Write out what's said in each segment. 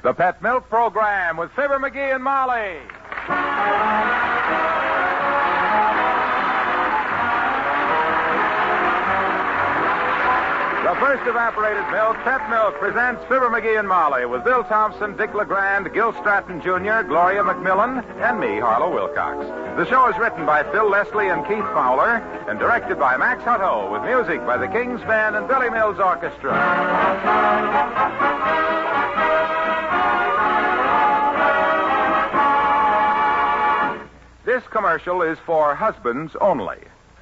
The Pet Milk Program with Fibber, McGee, and Molly. The first evaporated milk, Pet Milk, presents Fibber, McGee, and Molly with Bill Thompson, Dick LeGrand, Gil Stratton Jr., Gloria McMillan, and me, Harlow Wilcox. The show is written by Phil Leslie and Keith Fowler and directed by Max Hutto with music by the King's Band and Billy Mills Orchestra. This commercial is for husbands only,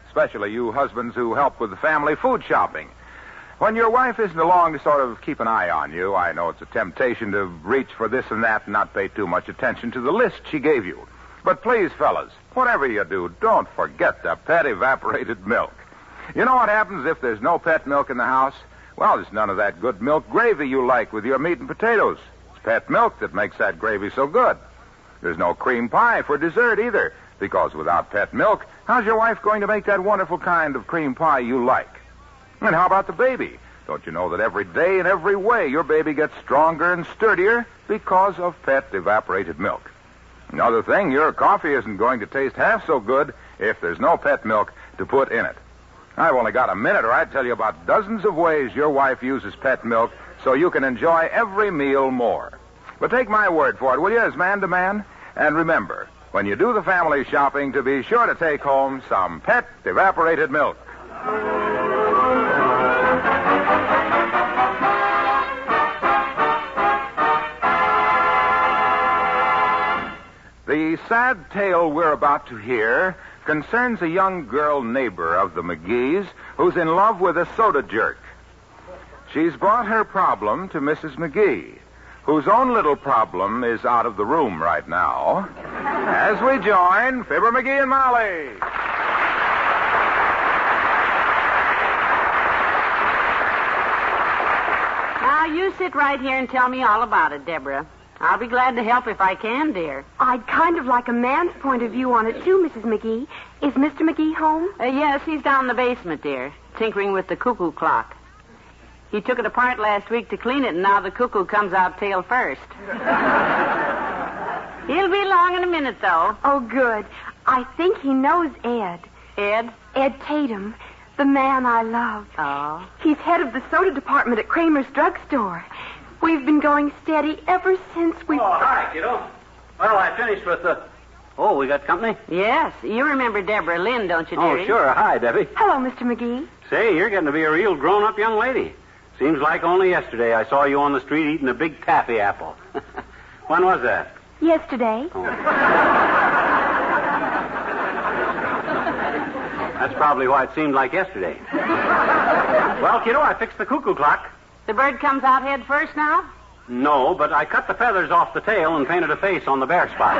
especially you husbands who help with the family food shopping. When your wife isn't along to sort of keep an eye on you, I know it's a temptation to reach for this and that and not pay too much attention to the list she gave you. But please, fellas, whatever you do, don't forget the pet evaporated milk. You know what happens if there's no pet milk in the house? Well, there's none of that good milk gravy you like with your meat and potatoes. It's pet milk that makes that gravy so good. There's no cream pie for dessert either, because without pet milk, how's your wife going to make that wonderful kind of cream pie you like? And how about the baby? Don't you know that every day in every way your baby gets stronger and sturdier because of pet evaporated milk? Another thing, your coffee isn't going to taste half so good if there's no pet milk to put in it. I've only got a minute, or I'd tell you about dozens of ways your wife uses pet milk so you can enjoy every meal more. But take my word for it, will you, as man to man? And remember, when you do the family shopping, to be sure to take home some pet evaporated milk. The sad tale we're about to hear concerns a young girl neighbor of the McGees who's in love with a soda jerk. She's brought her problem to Mrs. McGee, whose own little problem is out of the room right now, as we join Fibber, McGee, and Molly. Now, you sit right here and tell me all about it, Deborah. I'll be glad to help if I can, dear. I'd kind of like a man's point of view on it, too, Mrs. McGee. Is Mr. McGee home? Yes, he's down in the basement, dear, tinkering with the cuckoo clock. He took it apart last week to clean it, and now the cuckoo comes out tail first. He'll be along in a minute, though. Oh, good. I think he knows Ed. Ed? Ed Tatum, the man I love. Oh. He's head of the soda department at Kramer's drugstore. We've been going steady ever since we... Oh, hi, kiddo. Well, I finished with the... Oh, we got company? Yes. You remember Deborah Lynn, don't you, Oh, dearie? sure. Hi, Debbie. Hello, Mr. McGee. Say, you're getting to be a real grown-up young lady. Seems like only yesterday I saw you on the street eating a big taffy apple. When was that? Yesterday. Oh. That's probably why it seemed like yesterday. Well, kiddo, I fixed the cuckoo clock. The bird comes out head first now? No, but I cut the feathers off the tail and painted a face on the bare spot.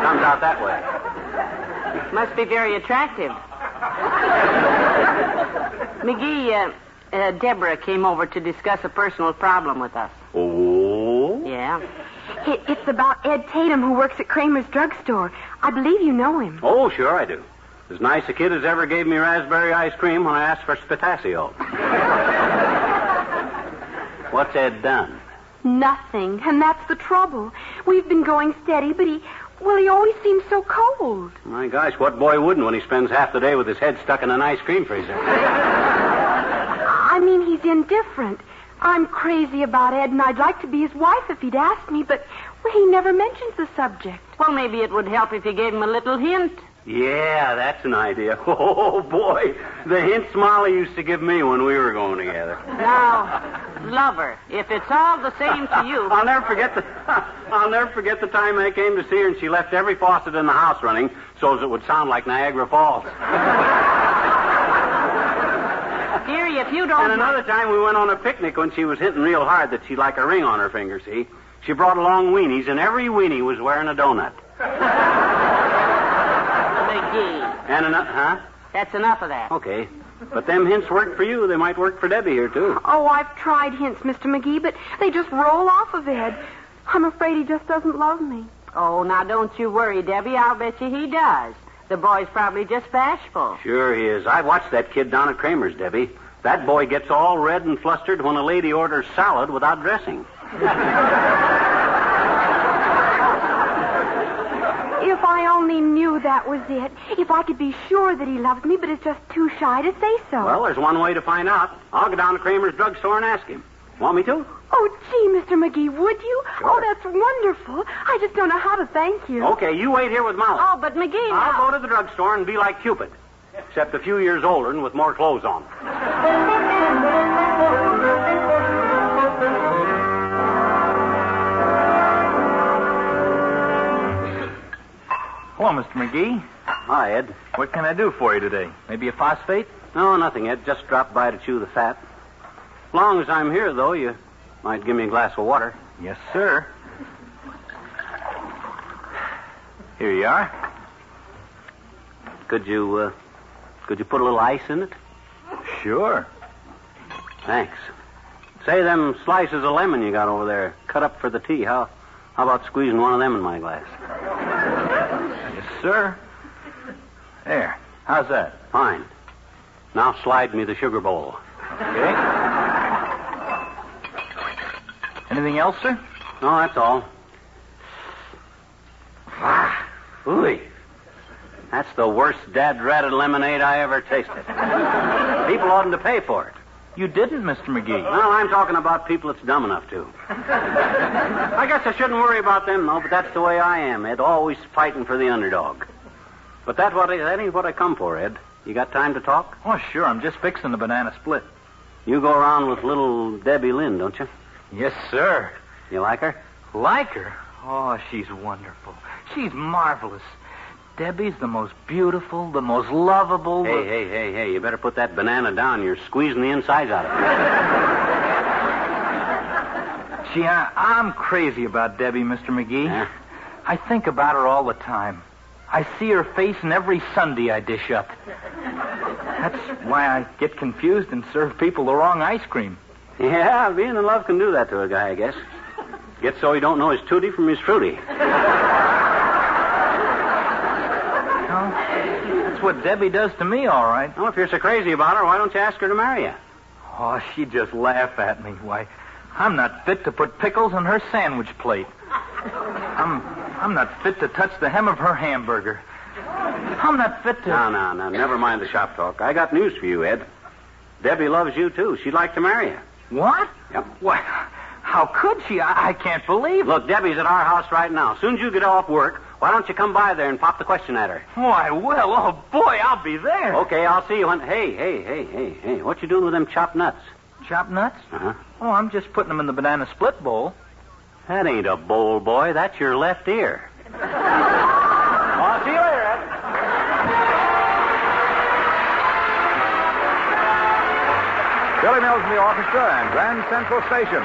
Comes out that way. Must be very attractive. McGee, Deborah came over to discuss a personal problem with us. Oh? Yeah. It's about Ed Tatum, who works at Kramer's drugstore. I believe you know him. Oh, sure I do. As nice a kid as ever gave me raspberry ice cream when I asked for spataccio. What's Ed done? Nothing, and that's the trouble. We've been going steady, but he always seems so cold. My gosh, what boy wouldn't when he spends half the day with his head stuck in an ice cream freezer? I mean, he's indifferent. I'm crazy about Ed, and I'd like to be his wife if he'd asked me, but he never mentions the subject. Well, maybe it would help if you gave him a little hint. Yeah, that's an idea. Oh, boy. The hints Molly used to give me when we were going together. Now, lover, if it's all the same to you... I'll never forget the time I came to see her and she left every faucet in the house running so as it would sound like Niagara Falls. Dearie, if you don't... And another time we went on a picnic when she was hitting real hard that she'd like a ring on her finger, see? She brought along weenies, and every weenie was wearing a donut. McGee. And huh? That's enough of that. Okay. But them hints worked for you. They might work for Debbie here, too. Oh, I've tried hints, Mr. McGee, but they just roll off of Ed. I'm afraid he just doesn't love me. Oh, now don't you worry, Debbie. I'll bet you he does. The boy's probably just bashful. Sure he is. I watched that kid down at Kramer's, Debbie. That boy gets all red and flustered when a lady orders salad without dressing. If I only knew that was it. If I could be sure that he loves me, but is just too shy to say so. Well, there's one way to find out. I'll go down to Kramer's drugstore and ask him. Want me to? Oh, gee, Mr. McGee, would you? Sure. Oh, that's wonderful. I just don't know how to thank you. Okay, you wait here with Molly. Oh, but McGee, I'll now... go to the drugstore and be like Cupid, except a few years older and with more clothes on. Hello, Mr. McGee. Hi, Ed. What can I do for you today? Maybe a phosphate? No, nothing, Ed. Just dropped by to chew the fat. As long as I'm here, though, you might give me a glass of water. Yes, sir. Here you are. Could you put a little ice in it? Sure. Thanks. Say, them slices of lemon you got over there, cut up for the tea. How about squeezing one of them in my glass? Yes, sir. There. How's that? Fine. Now slide me the sugar bowl. Okay. Anything else, sir? No, that's all. Ah, ooey. That's the worst dad-ratted lemonade I ever tasted. People oughtn't to pay for it. You didn't, Mr. McGee. Well, I'm talking about people that's dumb enough to. I guess I shouldn't worry about them, though, but that's the way I am, Ed. Always fighting for the underdog. But that ain't what I come for, Ed. You got time to talk? Oh, sure. I'm just fixing the banana split. You go around with little Debbie Lynn, don't you? Yes, sir. You like her? Like her? Oh, she's wonderful. She's marvelous. Debbie's the most beautiful, the most lovable... Hey, you better put that banana down. You're squeezing the insides out of it. Gee, I'm crazy about Debbie, Mr. McGee. Yeah? I think about her all the time. I see her face in every Sunday I dish up. That's why I get confused and serve people the wrong ice cream. Yeah, being in love can do that to a guy, I guess. Gets so he don't know his tutti from his fruity. That's what Debbie does to me, all right. Well, if you're so crazy about her, why don't you ask her to marry you? Oh, she'd just laugh at me. Why, I'm not fit to put pickles on her sandwich plate. I'm not fit to touch the hem of her hamburger. I'm not fit to... No. Never mind the shop talk. I got news for you, Ed. Debbie loves you, too. She'd like to marry you. What? Yep. Why, how could she? I can't believe it. Look, Debbie's at our house right now. As soon as you get off work, why don't you come by there and pop the question at her? Oh, I will. Oh, boy, I'll be there. Okay, I'll see you when... Hey. What you doing with them chopped nuts? Chopped nuts? Uh-huh. Oh, I'm just putting them in the banana split bowl. That ain't a bowl, boy. That's your left ear. I'll see you later, Ed. Billy Mills in the orchestra and Grand Central Station.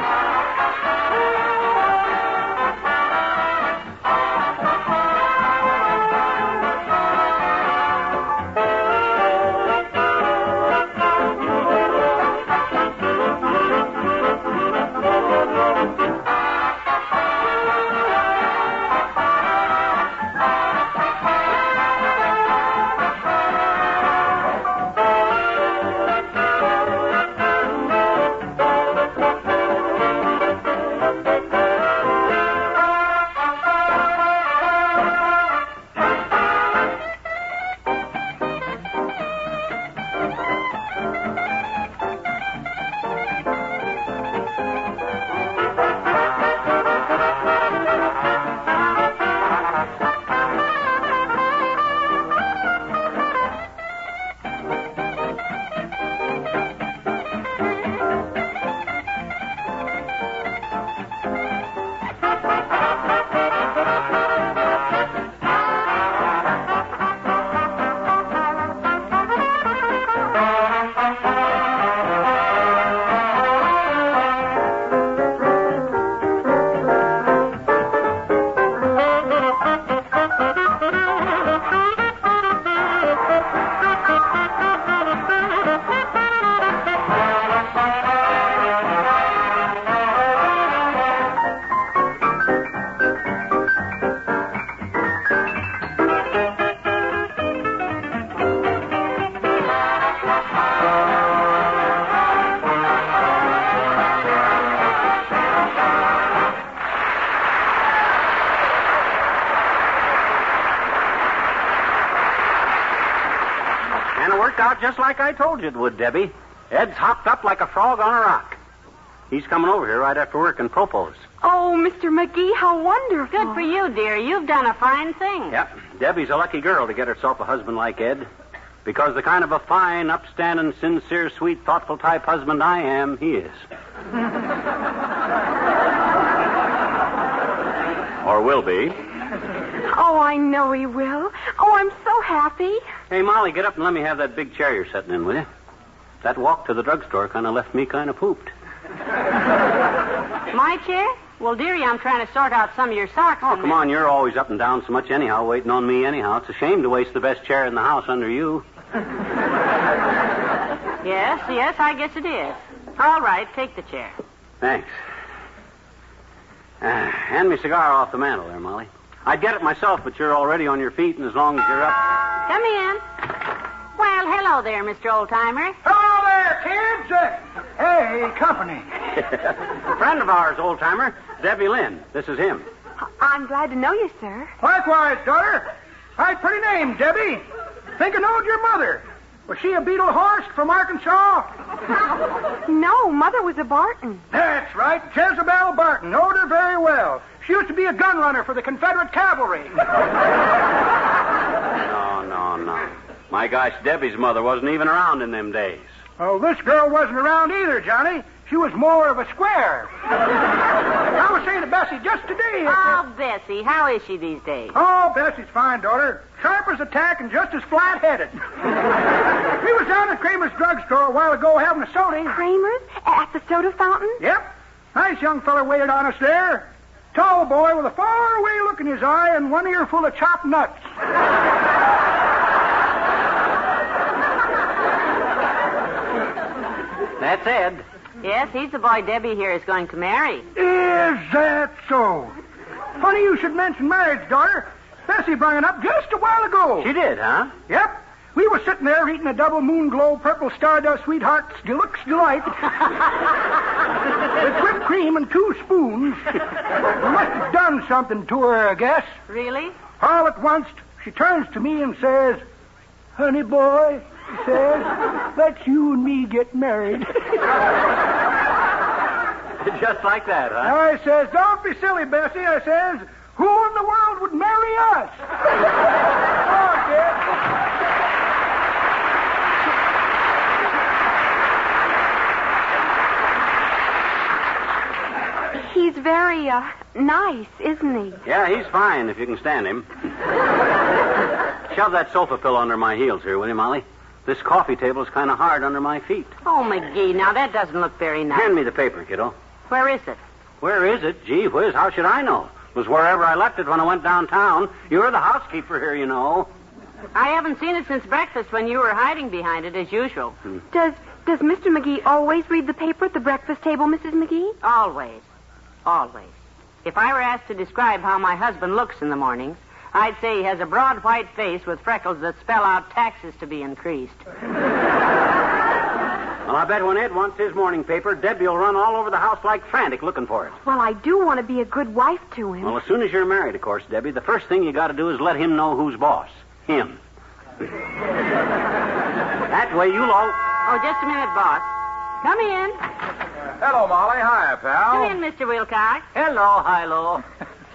And it worked out just like I told you it would, Debbie. Ed's hopped up like a frog on a rock. He's coming over here right after work and propose. Oh, Mr. McGee, how wonderful. Good for you, dear. You've done a fine thing. Yep. Debbie's a lucky girl to get herself a husband like Ed. Because the kind of a fine, upstanding, sincere, sweet, thoughtful type husband I am, he is. Or will be. Oh, I know he will. Oh, I'm so happy. Hey, Molly, get up and let me have that big chair you're sitting in, will you? That walk to the drugstore kind of left me kind of pooped. My chair? Well, dearie, I'm trying to sort out some of your socks. Oh, come on. You're always up and down so much anyhow, waiting on me anyhow. It's a shame to waste the best chair in the house under you. Yes, I guess it is. All right, take the chair. Thanks. Hand me a cigar off the mantel there, Molly. I'd get it myself, but you're already on your feet, and as long as you're up... Come in. Well, hello there, Mr. Oldtimer. Hello there, kids. Hey, company. A friend of ours, Oldtimer, Debbie Lynn. This is him. I'm glad to know you, sir. Likewise, daughter. Hi, pretty name, Debbie. Think I knowed your mother. Was she a Beetle horse from Arkansas? No, Mother was a Barton. That's right, Jezebel Barton. Knowed her very well. She used to be a gun runner for the Confederate cavalry. No. My gosh, Debbie's mother wasn't even around in them days. Oh, this girl wasn't around either, Johnny. She was more of a square. I was saying to Bessie just today. Oh, Bessie, how is she these days? Oh, Bessie's fine, daughter. Sharp as a tack and just as flat-headed. We was down at Kramer's drugstore a while ago having a soda. Kramer's? At the soda fountain? Yep. Nice young fella waited on us there. Tall boy with a far-away look in his eye and one ear full of chopped nuts. That's Ed. Yes, he's the boy Debbie here is going to marry. Is that so? Funny you should mention marriage, daughter. Bessie brought it up just a while ago. She did, huh? Yep. We were sitting there eating a double moon glow purple Stardust Sweethearts Deluxe Delight with whipped cream and 2 spoons. We must have done something to her, I guess. Really? All at once, she turns to me and says, "Honey boy," she says, "let's you and me get married." Just like that, huh? I says, "Don't be silly, Bessie," I says. "Who in the world would marry us?" Oh, dear. He's very, nice, isn't he? Yeah, he's fine if you can stand him. Shove that sofa pillow under my heels here, will you, Molly? This coffee table's kind of hard under my feet. Oh, McGee, now that doesn't look very nice. Hand me the paper, kiddo. Where is it? Where is it? Gee whiz, how should I know? It was wherever I left it when I went downtown. You're the housekeeper here, you know. I haven't seen it since breakfast when you were hiding behind it as usual. Does Mr. McGee always read the paper at the breakfast table, Mrs. McGee? Always. If I were asked to describe how my husband looks in the mornings, I'd say he has a broad white face with freckles that spell out taxes to be increased. Well, I bet when Ed wants his morning paper, Debbie will run all over the house like frantic looking for it. Well, I do want to be a good wife to him. Well, as soon as you're married, of course, Debbie, the first thing you got to do is let him know who's boss. Him. That way you'll all... Oh, just a minute, boss. Come in. Hello, Molly. Hi, pal. Come in, Mr. Wilcox. Hello, Hilo.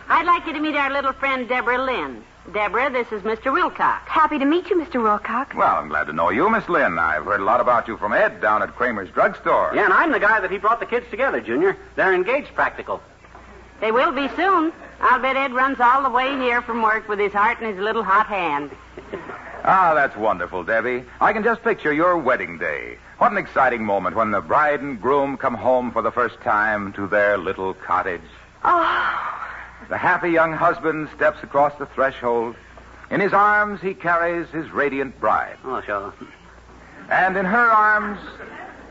I'd like you to meet our little friend, Deborah Lynn. Deborah, this is Mr. Wilcox. Happy to meet you, Mr. Wilcox. Well, I'm glad to know you, Miss Lynn. I've heard a lot about you from Ed down at Kramer's drugstore. Yeah, and I'm the guy that he brought the kids together, Junior. They're engaged practical. They will be soon. I'll bet Ed runs all the way here from work with his heart in his little hot hand. Ah, that's wonderful, Debbie. I can just picture your wedding day. What an exciting moment when the bride and groom come home for the first time to their little cottage. Oh. The happy young husband steps across the threshold. In his arms, he carries his radiant bride. Oh, sure. And in her arms,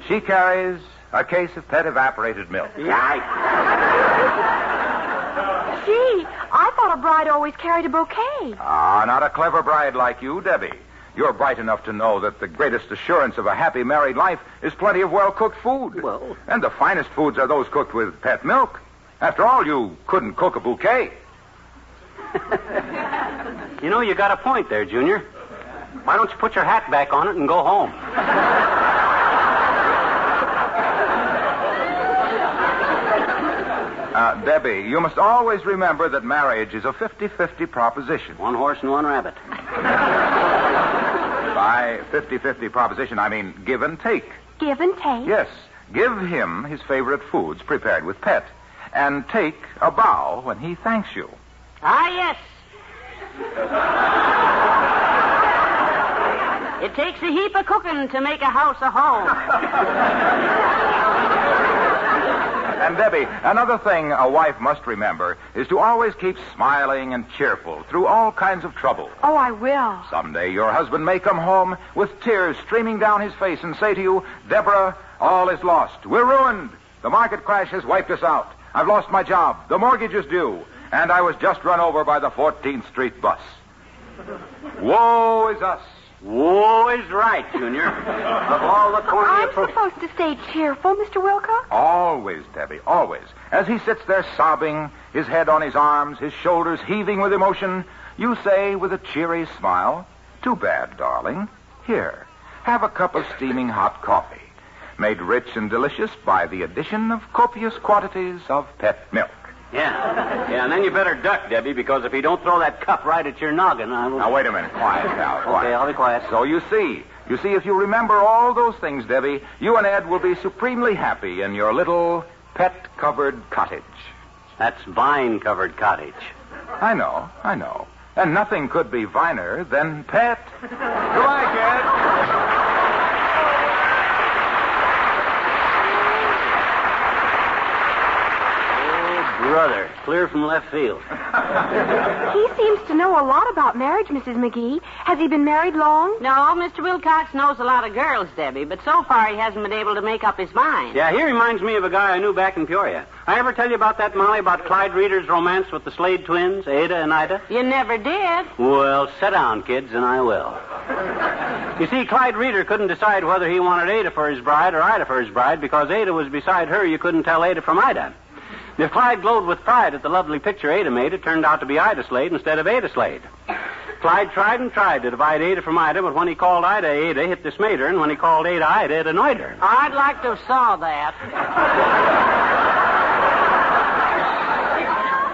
she carries a case of pet evaporated milk. Yikes. Gee, I thought a bride always carried a bouquet. Ah, not a clever bride like you, Debbie. You're bright enough to know that the greatest assurance of a happy married life is plenty of well-cooked food. Well. And the finest foods are those cooked with pet milk. After all, you couldn't cook a bouquet. You know, you got a point there, Junior. Why don't you put your hat back on it and go home? Debbie, you must always remember that marriage is a 50-50 proposition. One horse and one rabbit. By 50-50 proposition, I mean give and take. Give and take? Yes. Give him his favorite foods prepared with pet, and take a bow when he thanks you. Ah, yes. It takes a heap of cooking to make a house a home. And, Debbie, another thing a wife must remember is to always keep smiling and cheerful through all kinds of trouble. Oh, I will. Someday your husband may come home with tears streaming down his face and say to you, Deborah, all is lost. We're ruined. The market crash has wiped us out. I've lost my job. The mortgage is due. And I was just run over by the 14th Street bus. Woe is us. Woe is right, Junior. Of all the corny... I'm supposed to stay cheerful, Mr. Wilcox? Always, Debbie, always. As he sits there sobbing, his head on his arms, his shoulders heaving with emotion, you say with a cheery smile, too bad, darling. Here, have a cup of steaming hot coffee, made rich and delicious by the addition of copious quantities of pet milk. Yeah, and then you better duck, Debbie, because if he don't throw that cup right at your noggin, I will... Now, wait a minute. Quiet, Cal. Quiet. Okay, I'll be quiet. So you see, if you remember all those things, Debbie, you and Ed will be supremely happy in your little pet-covered cottage. That's vine-covered cottage. I know. And nothing could be viner than pet. Goodbye, kid. Brother, clear from left field. He seems to know a lot about marriage, Mrs. McGee. Has he been married long? No, Mr. Wilcox knows a lot of girls, Debbie, but so far he hasn't been able to make up his mind. Yeah, he reminds me of a guy I knew back in Peoria. I ever tell you about that, Molly, about Clyde Reeder's romance with the Slade twins, Ada and Ida? You never did. Well, sit down, kids, and I will. You see, Clyde Reeder couldn't decide whether he wanted Ada for his bride or Ida for his bride because Ada was beside her. You couldn't tell Ada from Ida. If Clyde glowed with pride at the lovely picture Ada made, it turned out to be Ida Slade instead of Ada Slade. Clyde tried and tried to divide Ada from Ida, but when he called Ida Ada, it dismayed her, and when he called Ada Ida, it annoyed her. I'd like to have saw that.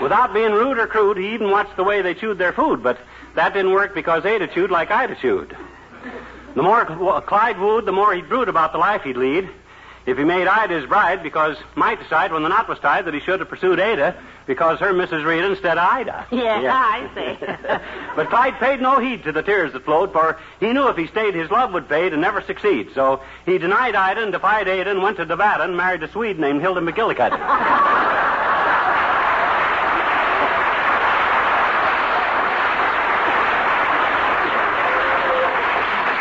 Without being rude or crude, he even watched the way they chewed their food, but that didn't work because Ada chewed like Ida chewed. The more Clyde wooed, the more he'd brood about the life he'd lead. If he made Ida his bride, because might decide when the knot was tied that he should have pursued Ada because her Mrs. Reed instead of Ida. Yeah. I see. But Clyde paid no heed to the tears that flowed, for he knew if he stayed, his love would fade and never succeed. So he denied Ida and defied Ada and went to Nevada and married a Swede named Hilda McGillicuddy.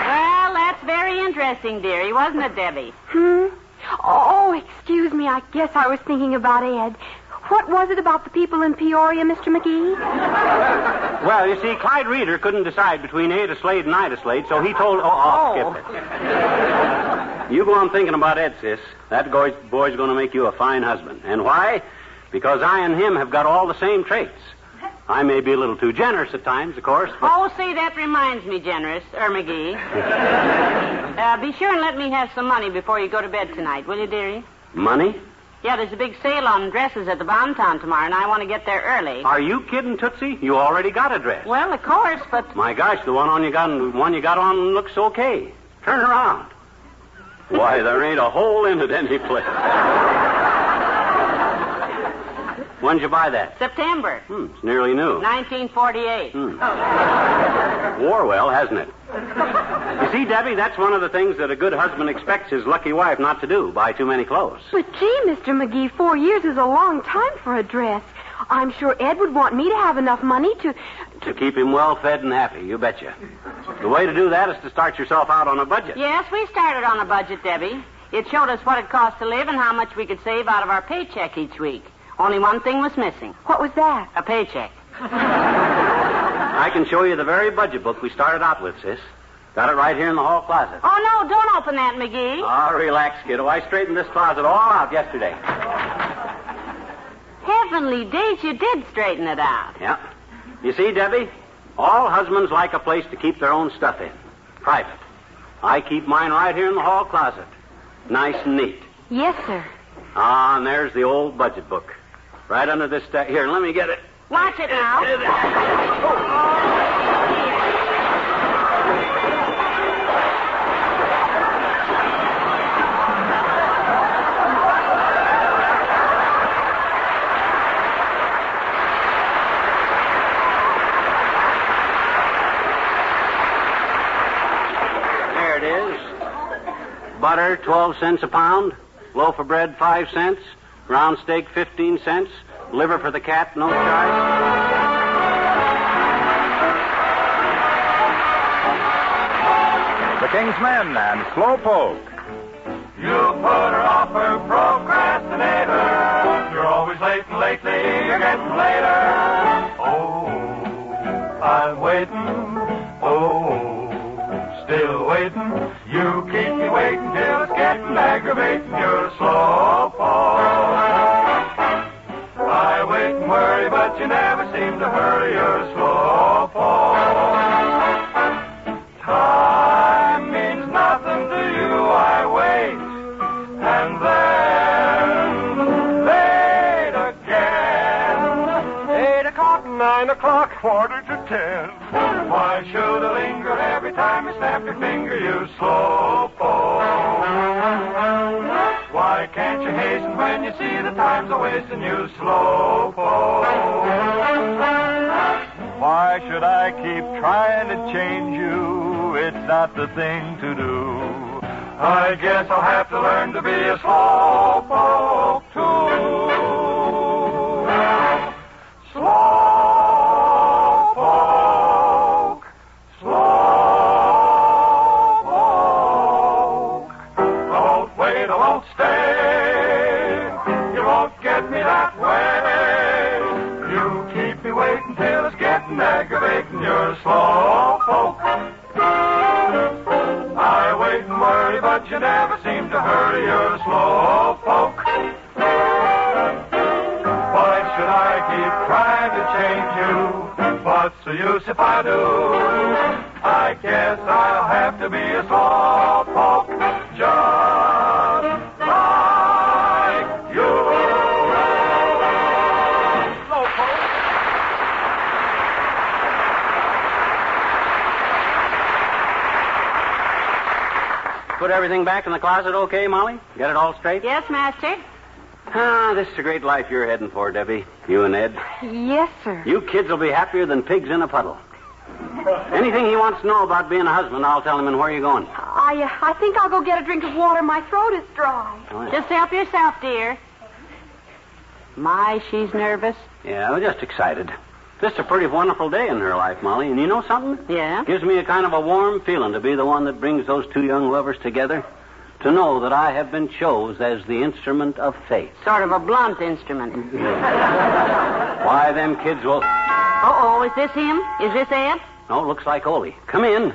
Well, that's very interesting, dearie, wasn't it, Debbie? Oh, excuse me. I guess I was thinking about Ed. What was it about the people in Peoria, Mr. McGee? Well, you see, Clyde Reeder couldn't decide between Ada Slade and Ida Slade, so he told... Skip it. You go on thinking about Ed, sis. That boy's going to make you a fine husband. And why? Because I and him have got all the same traits. I may be a little too generous at times, of course, but... Oh, see, that reminds me, McGee. Be sure and let me have some money before you go to bed tonight, will you, dearie? Money? Yeah, there's a big sale on dresses at the Bontown tomorrow, and I want to get there early. Are you kidding, Tootsie? You already got a dress. Well, of course, but... My gosh, the one you got on looks okay. Turn around. Why, there ain't a hole in it any place. When did you buy that? September. It's nearly new. 1948. Wore well, hasn't it? You see, Debbie, that's one of the things that a good husband expects his lucky wife not to do, buy too many clothes. But, gee, Mr. McGee, 4 years is a long time for a dress. I'm sure Ed would want me to have enough money to keep him well fed and happy, you betcha. The way to do that is to start yourself out on a budget. Yes, we started on a budget, Debbie. It showed us what it cost to live and how much we could save out of our paycheck each week. Only one thing was missing. What was that? A paycheck. I can show you the very budget book we started out with, sis. Got it right here in the hall closet. Oh, no, don't open that, McGee. Oh, relax, kiddo. I straightened this closet all out yesterday. Heavenly days, you did straighten it out. Yeah. You see, Debbie, all husbands like a place to keep their own stuff in. Private. I keep mine right here in the hall closet. Nice and neat. Yes, sir. Ah, and there's the old budget book. Right under this stack. Here, let me get it. Watch it now. There it is. Butter, 12 cents a pound. Loaf of bread, 5 cents. Round steak, 15 cents. Liver for the cat, no charge. The King's Men and Slowpoke. You put her off her procrastinator. You're always late and lately you're getting later. Oh, I'm waiting. Oh, still waiting. You keep me waiting till it's getting aggravating. You're a slowpoke. I wait and worry, but you never seem to hurry. You're a slowpoke. Time means nothing to you. I wait, and then late again. 8 o'clock, 9 o'clock, 9:45. Why should I linger every time you snap your finger, you slowpoke? Why can't you hasten when you see the time's a wasting, you slowpoke? Why should I keep trying to change you? It's not the thing to do. I guess I'll have to learn to be a slowpoke too. Slowpoke, slowpoke. I won't wait, I won't stay. You won't get me that way. You keep me waiting till it's getting aggravating. You're a slowpoke. I wait and worry, but you never seem to hurry. You're a slowpoke. Why should I keep trying to change you? What's the use if I do? I guess I'll have to be a slowpoke, just like you. Slowpoke. Put everything back in the closet okay, Molly? Get it all straight? Yes, master. Ah, this is a great life you're heading for, Debbie. You and Ed. Yes, sir. You kids will be happier than pigs in a puddle. Anything he wants to know about being a husband, I'll tell him. And where are you going? I think I'll go get a drink of water. My throat is dry. Oh, yeah. Just help yourself, dear. My, she's nervous. Yeah, I'm just excited. This is a pretty wonderful day in her life, Molly. And you know something? Yeah? Gives me a kind of a warm feeling to be the one that brings those two young lovers together. To know that I have been chose as the instrument of fate. Sort of a blunt instrument. Why, them kids will... Uh-oh, is this him? Is this Ed? No, looks like Ole. Come in.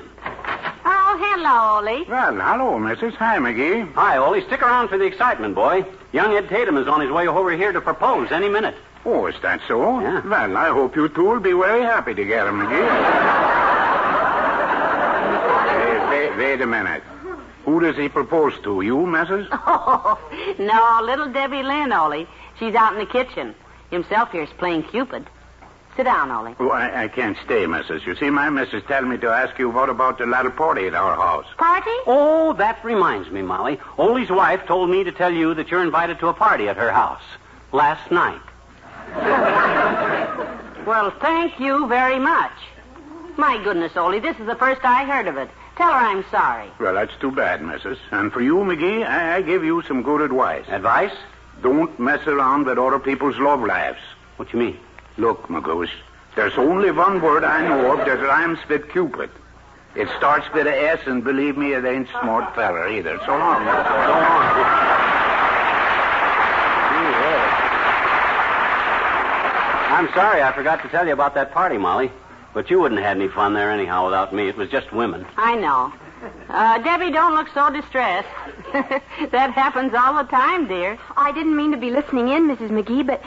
Oh, hello, Ole. Well, hello, Mrs. Hi, McGee. Hi, Ole. Stick around for the excitement, boy. Young Ed Tatum is on his way over here to propose any minute. Oh, is that so? Yeah. Well, I hope you two will be very happy to get him, McGee. Wait a minute. Who does he propose to? You, Mrs.? Oh, no, little Debbie Lynn, Ole. She's out in the kitchen. Himself here's playing Cupid. Sit down, Ole. Oh, I can't stay, Mrs. You see, my missus tell me to ask you what about the little party at our house. Party? Oh, that reminds me, Molly. Ole's wife told me to tell you that you're invited to a party at her house last night. Well, thank you very much. My goodness, Ole, this is the first I heard of it. Tell her I'm sorry. Well, that's too bad, Mrs. And for you, McGee, I give you some good advice. Advice? Don't mess around with other people's love lives. What you mean? Look, McGoose, there's only one word I know of that rhymes with Cupid. It starts with an S, and believe me, it ain't smart fella either. So long, Mrs. So long. I'm sorry I forgot to tell you about that party, Molly. But you wouldn't have had any fun there anyhow without me. It was just women. I know. Debbie, don't look so distressed. That happens all the time, dear. I didn't mean to be listening in, Mrs. McGee, but,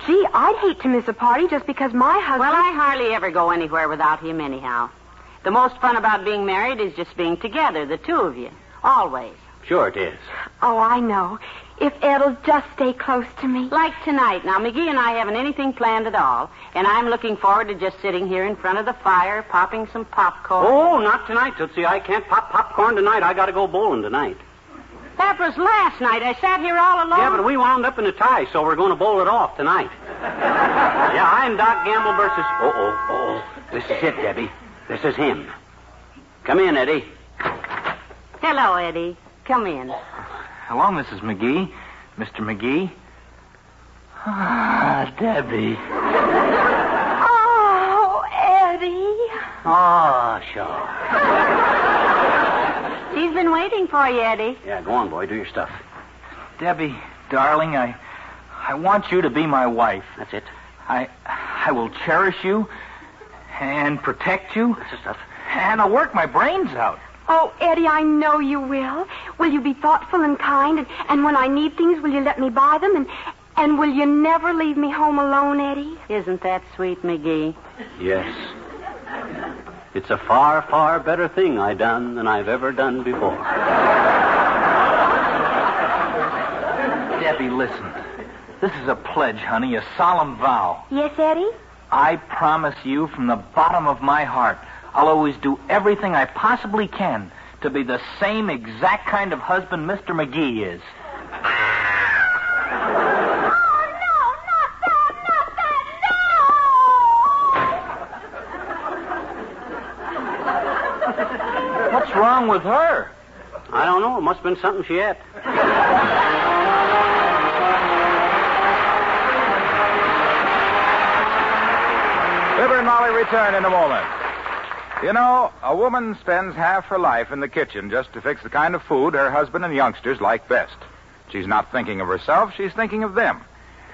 gee, I'd hate to miss a party just because my husband... Well, I hardly ever go anywhere without him anyhow. The most fun about being married is just being together, the two of you. Always. Sure it is. Oh, I know. If Ed'll just stay close to me. Like tonight. Now, McGee and I haven't anything planned at all, and I'm looking forward to just sitting here in front of the fire, popping some popcorn. Oh, not tonight, Tootsie. I can't pop popcorn tonight. I got to go bowling tonight. That was last night. I sat here all alone. Yeah, but we wound up in a tie, so we're going to bowl it off tonight. Yeah, I'm Doc Gamble versus... Oh. This is it, Debbie. This is him. Come in, Eddie. Hello, Eddie. Come in. Hello, Mrs. McGee. Mr. McGee. Ah, Debbie. Oh, Eddie. Oh, sure. She's been waiting for you, Eddie. Yeah, go on, boy. Do your stuff. Debbie, darling, I want you to be my wife. That's it. I will cherish you and protect you. That's the stuff. And I'll work my brains out. Oh, Eddie, I know you will. Will you be thoughtful and kind? And when I need things, will you let me buy them? And will you never leave me home alone, Eddie? Isn't that sweet, McGee? Yes. It's a far, far better thing I done than I've ever done before. Debbie, listen. This is a pledge, honey, a solemn vow. Yes, Eddie? I promise you from the bottom of my heart, I'll always do everything I possibly can to be the same exact kind of husband Mr. McGee is. What's wrong with her? I don't know. It must have been something she ate. Fibber and Molly return in a moment. You know, a woman spends half her life in the kitchen just to fix the kind of food her husband and youngsters like best. She's not thinking of herself, she's thinking of them.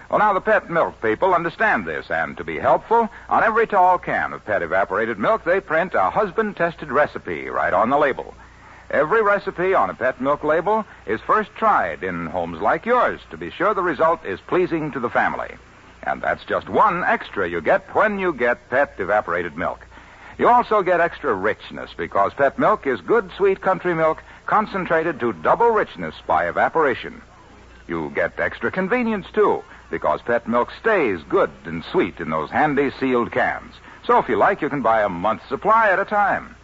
Well, now the pet milk people understand this, and to be helpful, on every tall can of pet evaporated milk, they print a husband-tested recipe right on the label. Every recipe on a pet milk label is first tried in homes like yours to be sure the result is pleasing to the family. And that's just one extra you get when you get pet evaporated milk. You also get extra richness because pet milk is good, sweet country milk concentrated to double richness by evaporation. You get extra convenience, too, because pet milk stays good and sweet in those handy sealed cans. So if you like, you can buy a month's supply at a time.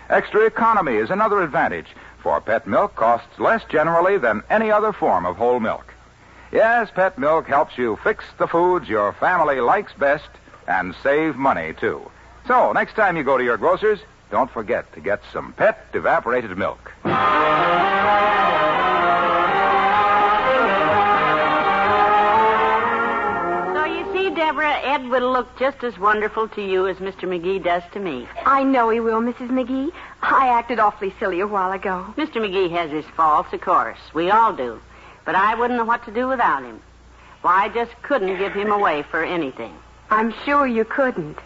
Extra economy is another advantage, for pet milk costs less generally than any other form of whole milk. Yes, pet milk helps you fix the foods your family likes best and save money, too. So, next time you go to your grocer's, don't forget to get some pet evaporated milk. So you see, Deborah, Ed will look just as wonderful to you as Mr. McGee does to me. I know he will, Mrs. McGee. I acted awfully silly a while ago. Mr. McGee has his faults, of course. We all do. But I wouldn't know what to do without him. Why, I just couldn't give him away for anything. I'm sure you couldn't.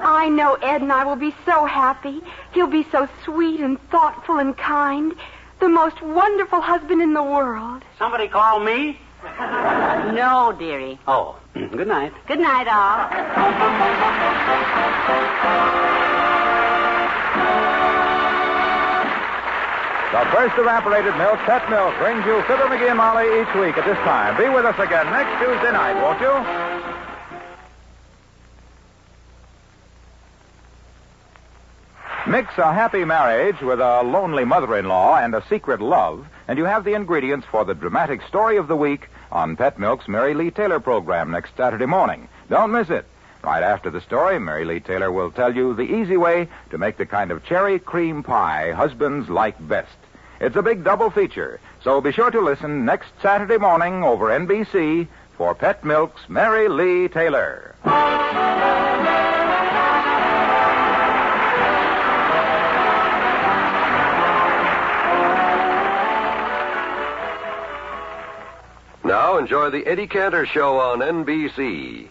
I know Ed and I will be so happy. He'll be so sweet and thoughtful and kind. The most wonderful husband in the world. Somebody call me? No, dearie. Oh, good night. Good night, all. The first evaporated milk, Pet Milk, brings you Fibber, McGee, and Molly each week at this time. Be with us again next Tuesday night, won't you? Mix a happy marriage with a lonely mother-in-law and a secret love, and you have the ingredients for the dramatic story of the week on Pet Milk's Mary Lee Taylor program next Saturday morning. Don't miss it. Right after the story, Mary Lee Taylor will tell you the easy way to make the kind of cherry cream pie husbands like best. It's a big double feature, so be sure to listen next Saturday morning over NBC for Pet Milk's Mary Lee Taylor. Now, enjoy the Eddie Cantor Show on NBC.